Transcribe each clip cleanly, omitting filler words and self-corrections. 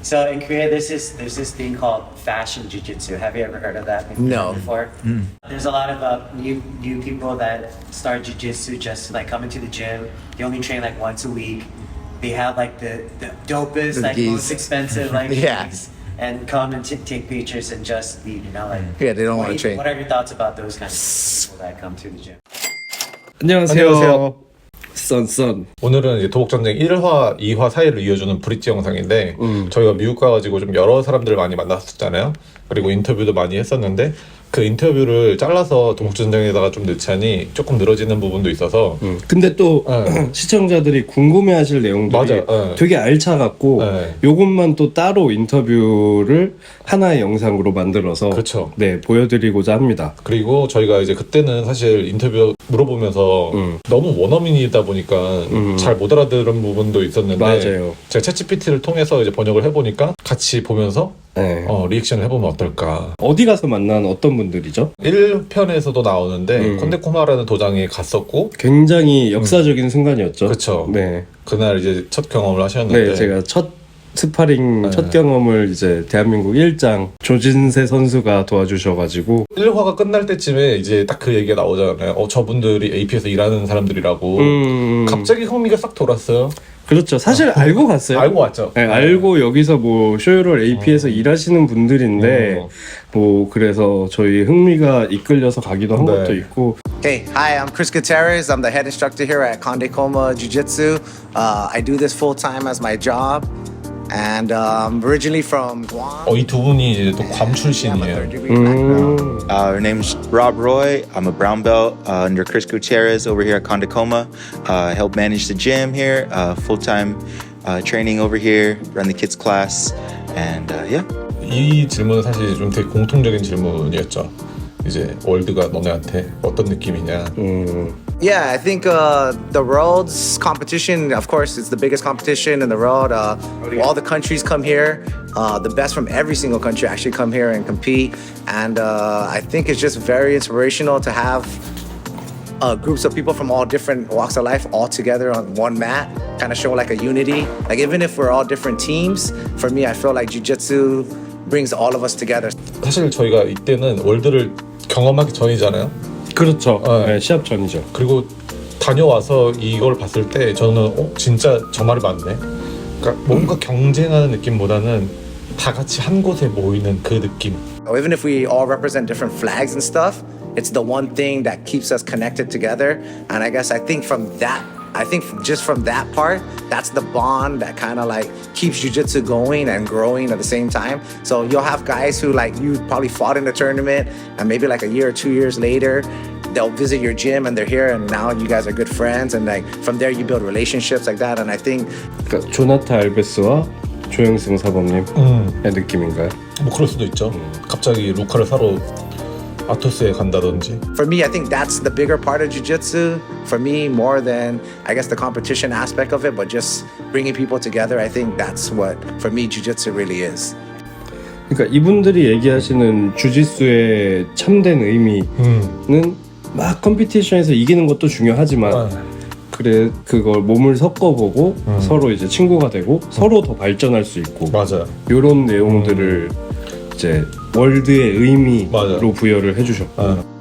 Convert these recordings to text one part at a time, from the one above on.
So in Korea, there's this thing called fashion jiu-jitsu. Have you ever heard of that before? There's a lot of new people that start jiu-jitsu just to like come into the gym. They only train like once a week. They have like the dopest, like most expensive like gigs, and come and take pictures and just leave. You know, like they don't want to train. What are your thoughts about those kind of people that come to the gym? 안녕하세요. 썬. 오늘은 이제 도복전쟁 1화, 2화 사이를 이어주는 브릿지 영상인데 저희가 미국 가가지고 좀 여러 사람들을 많이 만났었잖아요. 그리고 인터뷰도 많이 했었는데 그 인터뷰를 잘라서 도복전쟁에다가 좀 넣자니 조금 늘어지는 부분도 있어서 근데 또 시청자들이 궁금해하실 내용들이 되게 알차갖고 요것만 또 따로 인터뷰를 하나의 영상으로 만들어서 그렇죠. 네, 보여드리고자 합니다. 그리고 저희가 이제 그때는 사실 인터뷰 물어보면서 너무 원어민이다 보니까 잘 못 알아들은 부분도 있었는데 맞아요. 제가 챗GPT를 통해서 이제 번역을 해보니까 같이 보면서 리액션을 해보면 어떨까. 어디 가서 만난 어떤 분들이죠? 1편에서도 나오는데 콘데코마라는 도장에 갔었고 굉장히 역사적인 순간이었죠. 그쵸. 네. 그날 이제 첫 경험을 하셨는데 네, 제가 첫 스파링 첫 경험을 이제 대한민국 1장 조진세 선수가 도와주셔가지고 1화가 끝날 때쯤에 이제 딱 그 얘기가 나오잖아요. 저분들이 AP에서 일하는 사람들이라고. 갑자기 흥미가 싹 돌았어요. 그렇죠. 사실 알고 갔어요. 알고 왔죠. 네, 알고 여기서 뭐 쇼유럴 AP에서 일하시는 분들인데 뭐 그래서 저희 흥미가 이끌려서 가기도 한 것도 있고. Hey, hi, I'm Chris Gutierrez. I'm the head instructor here at Kondekoma Jiu-Jitsu. I do this full time as my job. And I'm originally from Guam. 이 두 분이 이제 또 괌 출신이에요. Her name's Rob Roy. I'm a brown belt under Chris Gutierrez over here at Kondekoma. I help manage the gym here, full-time training over here, run the kids class, and yeah. 이 질문은 사실 좀 되게 공통적인 질문이었죠. 이제 월드가 너네한테 어떤 느낌이냐. Yeah, I think the world's competition, of course, it's the biggest competition in the world. All the countries come here. The best from every single country actually come here and compete. And I think it's just very inspirational to have groups of people from all different walks of life all together on one mat, kind of show like a unity. Like even if we're all different teams, for me, I feel like jiu-jitsu brings all of us together. 사실 저희가 이때는 월드를 경험하기 전이잖아요. 그렇죠. 네, 시합 전이죠. 그리고 다녀와서 이걸 봤을 때 저는 진짜 저 말이 맞네. 그러니까 뭔가 경쟁하는 느낌보다는 다 같이 한 곳에 모이는 그 느낌. Even if we all represent different flags and stuff, it's the one thing that keeps us connected together. And I guess I think just from that part, that's the bond that kind of like keeps jiu-jitsu going and growing at the same time. So you'll have guys who like you probably fought in a tournament and maybe like a year or 2 years later, they'll visit your gym and they're here and now you guys are good friends and like from there you build relationships like that. And I think 그러니까 조나타 알베스와 조영승 사범님의 느낌인가요? 뭐 그럴 수도 있죠. 갑자기 루카를 사러 아토스에 간다든지. For me, I think that's the bigger part of jiu-jitsu. For me, more than I guess the competition aspect of it, but just bringing people together. I think that's what for me jiu-jitsu really is. 그러니까 이분들이 얘기하시는 주짓수의 참된 의미는 막 컴피티션에서 이기는 것도 중요하지만 그래 그걸 몸을 섞어보고 서로 이제 친구가 되고 서로 더 발전할 수 있고 맞아요. 이런 내용들을 이제 월드의 의미로 부여를 해주셨고.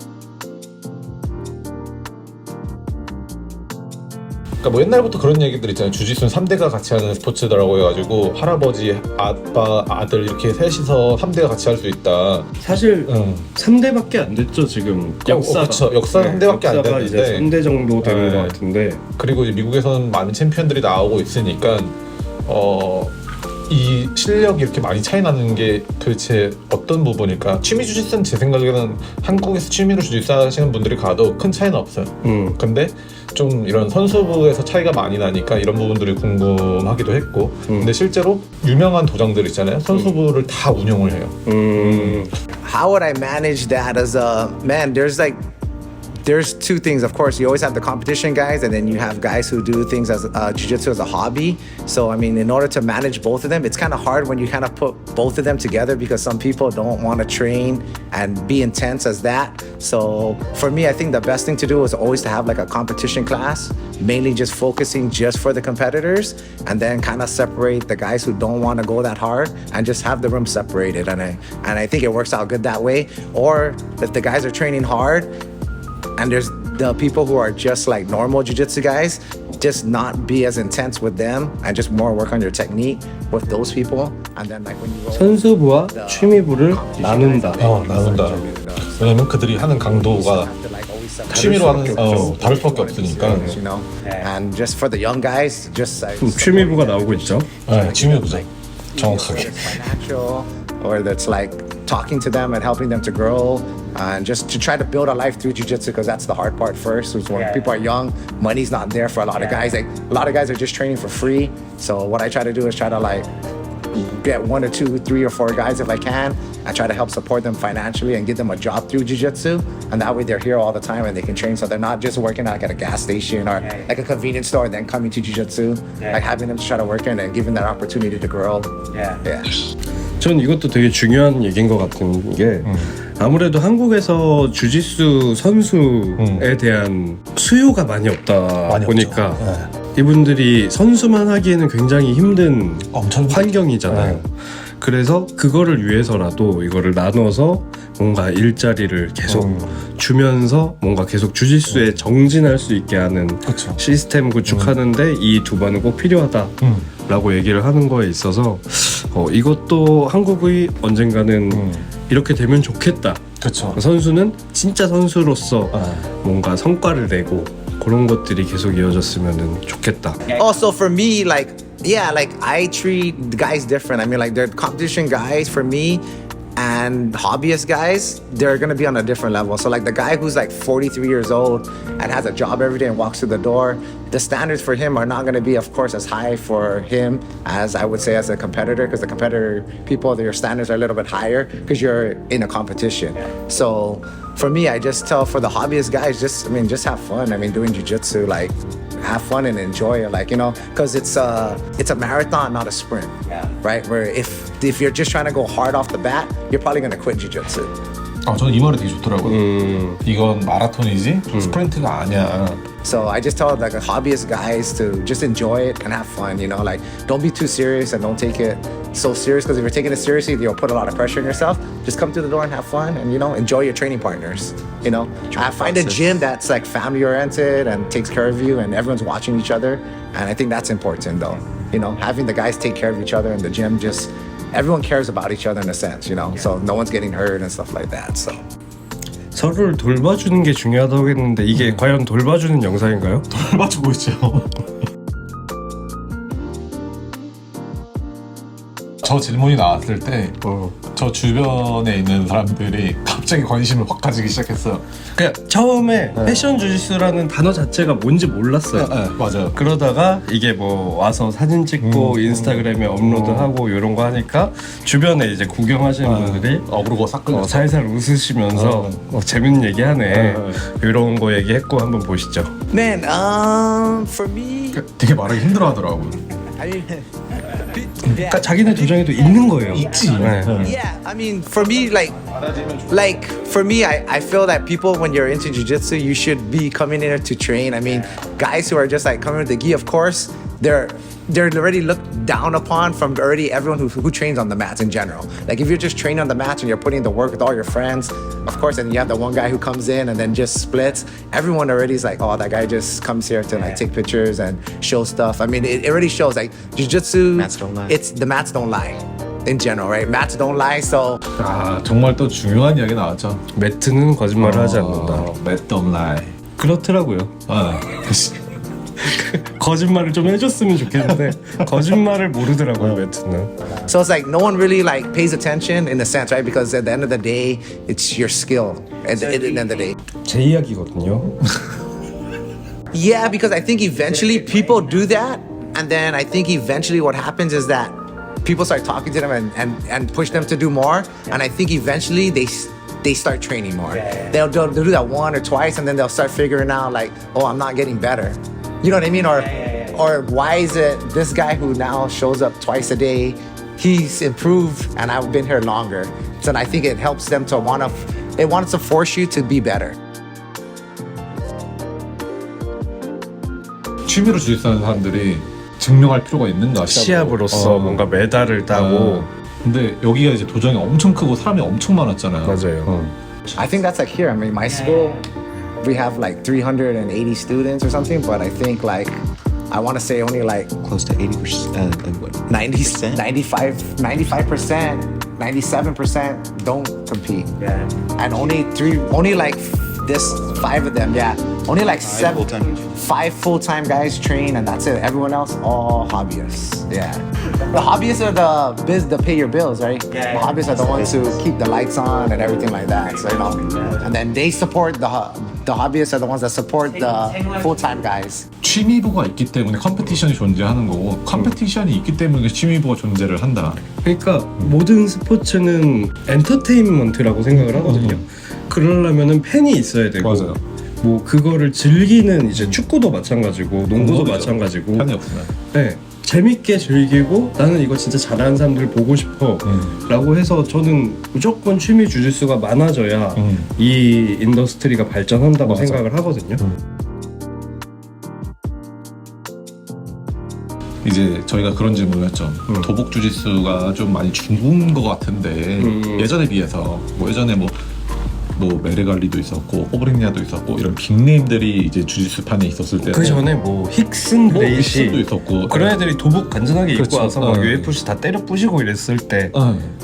그러니까 뭐 옛날부터 그런 얘기들 있잖아요. 주짓수는 3대가 같이 하는 스포츠라고 해가지고 할아버지, 아빠, 아들 이렇게 셋이서 3대가 같이 할 수 있다. 사실 3대밖에 안 됐죠 지금 역사가. 그쵸. 역사는 3대밖에 안 됐는데 이제 3대 정도 되는 것 같은데. 그리고 이제 미국에서는 많은 챔피언들이 나오고 있으니까 이 실력이 이렇게 많이 차이 나는 게 도대체 어떤 부분일까? 취미 주짓수는 제 생각에는 한국에서 취미로 주짓수 하시는 분들이 가도 큰 차이는 없어요. 근데 좀 이런 선수부에서 차이가 많이 나니까 이런 부분들이 궁금하기도 했고 근데 실제로 유명한 도장들 있잖아요. 선수부를 다 운영을 해요. How would I manage that as a man? There's like there's two things. Of course, you always have the competition guys, and then you have guys who do things as jiu-jitsu as a hobby. So, I mean, in order to manage both of them, it's kind of hard when you kind of put both of them together because some people don't want to train and be intense as that. So, for me, I think the best thing to do is always to have like a competition class, mainly just focusing just for the competitors, and then kind of separate the guys who don't want to go that hard and just have the room separated. And I think it works out good that way. Or if the guys are training hard, and there's the people who are just like normal jiu-jitsu guys, just not be as intense with them and just more work on your technique with those people. And then like when you roll, 선수부와 취미부를 나눈다. 나눈다. 왜냐면 그들이 하는 강도가 취미로 하는 다를 수밖에 없으니까. you know. And just for the young guys, just like 취미부가 나오고 있죠. 네, 취미부죠. 정확하게. financial, or that's like talking to them and helping them to grow, and just to try to build a life through jiu-jitsu, because that's the hard part first. Is when people are young, money's not there for a lot of guys. Like a lot of guys are just training for free. So what I try to do is try to like get 1 or 2, 3 or 4 guys if I can. I try to help support them financially and give them a job through jiu-jitsu, and that way they're here all the time and they can train, so they're not just working like at a gas station or like a convenience store and then coming to jiu-jitsu. Like having them to try to work in and giving that opportunity to grow. Yeah. 전 이것도 되게 중요한 얘기인 것 같은 게 아무래도 한국에서 주짓수 선수에 대한 수요가 많이 없다 보니까 이분들이 선수만 하기에는 굉장히 힘든 환경이잖아요. 그래서 그거를 위해서라도 이거를 나눠서 뭔가 일자리를 계속 주면서 뭔가 계속 주짓수에 정진할 수 있게 하는 시스템 구축하는데 이 두 번은 꼭 필요하다라고 얘기를 하는 거에 있어서 이것도 한국의 언젠가는 이렇게 되면 좋겠다. 그쵸. 선수는 진짜 선수로서 뭔가 성과를 내고 그런 것들이 계속 이어졌으면 좋겠다. Also for me, like I treat the guys different. I mean, like they're competition guys for me, and hobbyist guys, they're gonna be on a different level. So like the guy who's like 43 years old and has a job every day and walks through the door, the standards for him are not gonna be, of course, as high for him as I would say as a competitor, because the competitor people, their standards are a little bit higher because you're in a competition. So for me, I just tell for the hobbyist guys, just have fun. I mean, doing jiu-jitsu, like have fun and enjoy it, like, you know, because it's a marathon, not a sprint, right? Where if you're just trying to go hard off the bat, you're probably gonna quit jiu-jitsu. 저는 이 말이 되게 좋더라고요. 이건 마라톤이지 스프린트가 아니야. So I just tell like hobbyist guys to just enjoy it and have fun, you know, like don't be too serious and don't take it so serious, because if you're taking it seriously, you'll put a lot of pressure on yourself. Just come through the door and have fun and, you know, enjoy your training partners, you know. Find a gym that's like family oriented and takes care of you and everyone's watching each other, and I think that's important though, you know, having the guys take care of each other in the gym. Just everyone cares about each other in a sense, you know, so no one's getting hurt and stuff like that. So 서로를 돌봐주는 게 중요하다고 했는데 이게 과연 돌봐주는 영상인가요? 돌봐주고 있죠. 저 질문이 나왔을 때 저 주변에 있는 사람들이 갑자기 관심을 확 가지기 시작했어요. 그냥 처음에 패션 주짓수라는 단어 자체가 뭔지 몰랐어요. 맞아요. 그러다가 이게 뭐 와서 사진 찍고 인스타그램에 업로드하고 이런 거 하니까 주변에 이제 구경하시는 분들이 그리고 사끌렸어. 살살 웃으시면서 재밌는 얘기하네 이런 거 얘기했고 한번 보시죠. man, for me, 되게 말하기 힘들어하더라고요. I mean, 그러니까 자기네 주장에도 있는 거예요. 있지. yeah, I mean, for me, like for me, I feel that people, when you're into jiu-jitsu, you should be coming in here to train. I mean, guys who are just like coming with the gi, of course, they're already looked down upon from already everyone who trains on the mats in general. Like if you're just training on the mats and you're putting the work with all your friends, of course, and you have the one guy who comes in and then just splits, everyone already is like, oh, that guy just comes here to like take pictures and show stuff. I mean, it already shows like jiu-jitsu, Mats don't lie. it's the mats don't lie. In general, right? Mats don't lie, so 정말 또 중요한 이야기 나왔죠. 매트는 거짓말을 하지 않는다. Mat don't lie. 그렇더라고요. 거짓말을 좀 해줬으면 좋겠는데 거짓말을 모르더라고요 매트는. So it's like no one really like pays attention in a sense, right? Because at the end of the day, it's your skill. At the end of the day. 제 이야기거든요. Yeah, because I think eventually people do that, and then I think eventually what happens is that people start talking to them and push them to do more, and I think eventually they start training more. Yeah. They'll do that one or twice, and then they'll start figuring out like, oh, I'm not getting better. You know what I mean? Or why is it this guy who now shows up twice a day, he's improved, and I've been here longer. So I think it helps them to it wants to force you to be better. 취미로 주짓수 하는 사람들이 증명할 필요가 있는가? 시합으로서 뭔가 메달을 따고. 근데 여기가 이제 도장이 엄청 크고 사람이 엄청 많았잖아요. 맞아요. I think that's like here. I mean, my school, we have like 380 students or something, but I think like, I want to say only like Close to 80%. What? 95%, 97% don't compete. Yeah. And only like this 5 of them, only like 7 full-time. 5 full-time guys train, and that's it. Everyone else, all hobbyists. Yeah. The hobbyists are the pay your bills, right? Yeah. The hobbyists are the ones who keep the lights on and everything like that. So, you know, and then they support the hobbyists are the ones that support the full-time guys. 취미부가 있기 때문에 컴페티션이 존재하는 거고 컴페티션이 있기 때문에 취미부가 존재를 한다. 그러니까 모든 스포츠는 엔터테인먼트라고 생각을 하거든요. 그러려면은 팬이 있어야 되고, 맞아요. 뭐 그거를 즐기는 이제 축구도 마찬가지고 농구도 마찬가지고, 팬이 없으면. 네, 재밌게 즐기고 나는 이거 진짜 잘하는 사람들 보고 싶어 라고 해서 저는 무조건 취미 주짓수가 많아져야 이 인더스트리가 발전한다고 맞아. 생각을 하거든요. 이제 저희가 그런 질문을 했죠. 도복 주짓수가 좀 많이 죽은 것 같은데 예전에 비해서 뭐 예전에 뭐 메르갈리도 있었고 호브링야도 있었고 이런 빅네임들이 이제 주짓수판에 있었을 때 그 전에 뭐 힉슨 힉슨도 레이시 있었고 그런 애들이 도복 간지나게 입고 그렇죠. 와서 막 UFC 다 때려 부시고 이랬을 때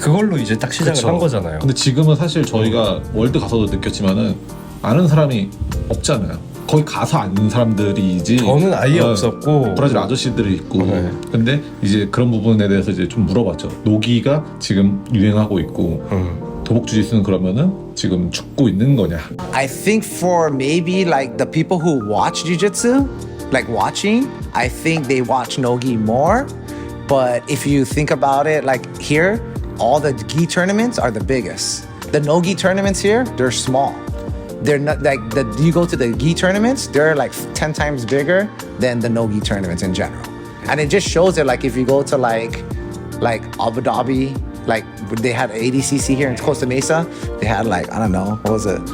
그걸로 이제 딱 시작을 그쵸. 한 거잖아요. 근데 지금은 사실 저희가 월드 가서도 느꼈지만은 아는 사람이 없잖아요. 거기 가서 아는 사람들이지. 저는 아예 없었고 브라질 아저씨들이 있고. 네. 근데 이제 그런 부분에 대해서 이제 좀 물어봤죠. 노기가 지금 유행하고 있고 도복 주짓수는 그러면은 지금 죽고 있는 거냐? I think for maybe like the people who watch jiu-jitsu, like watching, I think they watch no-gi more. But if you think about it, like here, all the gi tournaments are the biggest. The no-gi tournaments here, they're small. They're not like you go to the gi tournaments, they're like 10 times bigger than the no-gi tournaments in general. And it just shows it, like if you go to like Abu Dhabi, like they had ADCC here in Costa Mesa, they had like, I don't know, what was it?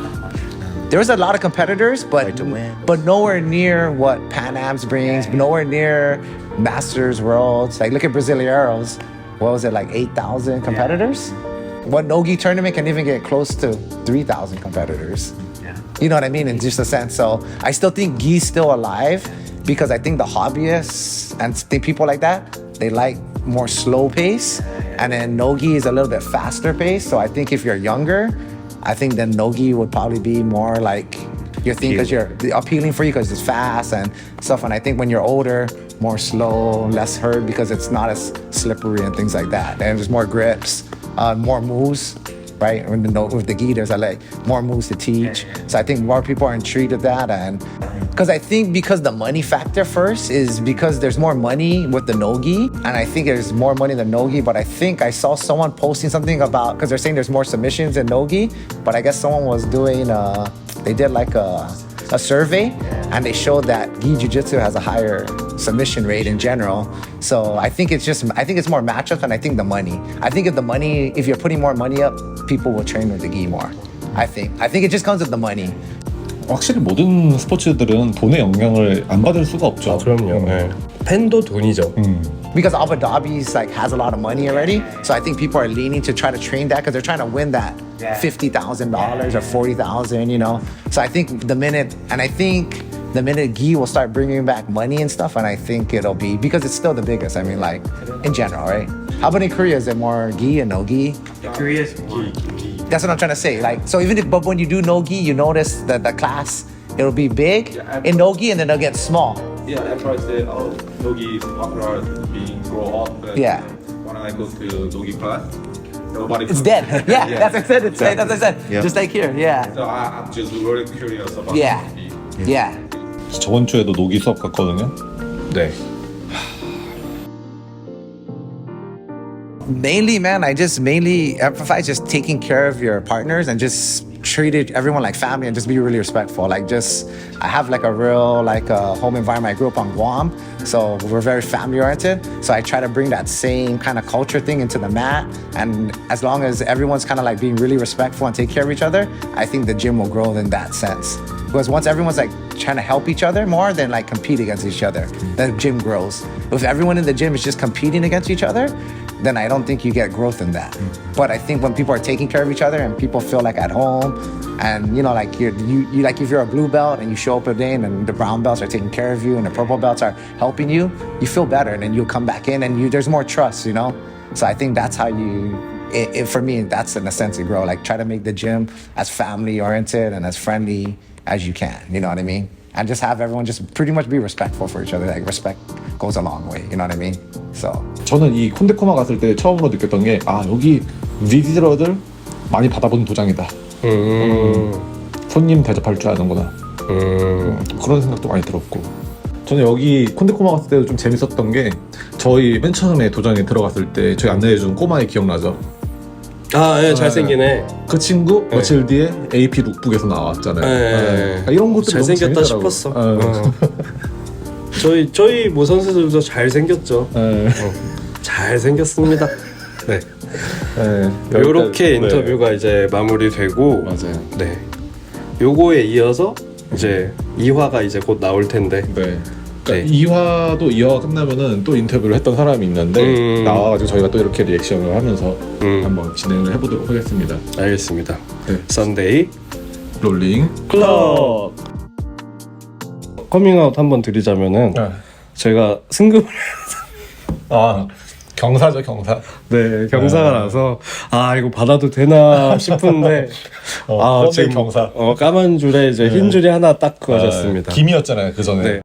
There was a lot of competitors, but nowhere near what Pan Am's brings, nowhere near Masters Worlds. Like look at Brasileiros, what was it, like 8,000 competitors? What no-gi tournament can even get close to 3,000 competitors? You know what I mean? In just a sense. So I still think gi's still alive because I think the hobbyists and people like that, they like more slow pace. And then no-gi is a little bit faster pace. So I think if you're younger, I think then no-gi would probably be more like your thing because you're appealing for you because it's fast and stuff. And I think when you're older, more slow, less hurt because it's not as slippery and things like that. And there's more grips, more moves. Right? With the gi, there's like more moves to teach. So I think more people are intrigued with that. And because I think because the money factor first is because there's more money with the no-gi. And I think there's more money than no-gi. But I think I saw someone posting something about, because they're saying there's more submissions in no-gi. But I guess someone was doing, they did like a survey and they showed that gi jiu-jitsu has a higher submission rate in general. So I think it's more matchups and I think the money. I think if you're putting more money up, people will train with the gi more. I think it just comes with the money. 확실히 모든 스포츠들은 돈의 영향을 안 받을 수가 없죠. 그럼요. 네. 팬도 돈이죠. Because Abu Dhabi's like has a lot of money already, so I think people are leaning to try to train that because they're trying to win that $50,000 or $40,000, you know. So I think the minute gi will start bringing back money and stuff, and I think it'll be because it's still the biggest. I mean, like in general, right? How about in Korea? Is it more gi and no gi? Korea's more That's what I'm trying to say. Like, so but when you do no gi, you notice that the class it'll be big in no gi, and then it'll get small. Yeah, at first they Nogi is popular being grow up. But Yeah. when I go to Nogi class, nobody. It's dead. Yeah, Yeah. that's what I said. That's what I said. Yeah. Just like here. Yeah. So I'm just really curious about. Yeah. Nogi. Yeah. 저번 주에도 노기 수업 갔거든요. 네. Mainly, man, I just mainly emphasize just taking care of your partners and just treat everyone like family and just be really respectful. Like just, I have like a real like home environment. I grew up on Guam, so we're very family oriented. So I try to bring that same kind of culture thing into the mat. And as long as everyone's kind of like being really respectful and take care of each other, I think the gym will grow in that sense. Because once everyone's like trying to help each other more than like compete against each other, the gym grows. If everyone in the gym is just competing against each other, then I don't think you get growth in that. But I think when people are taking care of each other and people feel like at home, and you know, like you like if you're a blue belt and you show up a day and the brown belts are taking care of you and the purple belts are helping you, you feel better and then you'll come back in and there's more trust, you know. So I think that's how for me, that's in a sense to grow. Like try to make the gym as family oriented and as friendly as you can. You know what I mean? And just have everyone just pretty much be respectful for each other. Like respect goes a long way. You know what I mean? So. 저는 이 콘데코마 갔을 때 처음으로 느꼈던 게 여기 비지러들 많이 받아본 도장이다. 손님 대접할 줄 아는구나. 그런 생각도 많이 들었고. 저는 여기 콘데코마 갔을 때도 좀 재밌었던 게 저희 맨 처음에 도장에 들어갔을 때 저희 안내해준 꼬마애 기억나죠? 예, 잘생기네. 그 친구 며칠 뒤에 AP 룩북에서 나왔잖아요. 이런 것도 잘생겼다 싶었어. 저희 모 선수들도 잘생겼죠. 잘생겼습니다. 네. 요렇게 인터뷰가 이제 마무리되고, 맞아요. 네. 요거에 이어서 이제 2화가 이제 곧 나올 텐데. 네. 그러니까 2화가 끝나면은 또 인터뷰를 했던 사람이 있는데 나와가지고 저희가 또 이렇게 리액션을 하면서 한번 진행을 해보도록 하겠습니다. 알겠습니다. 네. 썬데이 롤링 클럽. 커밍아웃 한번 드리자면은 제가 승급을 경사죠, 경사. 네, 경사가 나서 이거 받아도 되나 싶은데 지금 경사. 까만 줄에 이제 흰 줄이 하나 딱 그어졌습니다. 김이었잖아요, 그 전에. 네.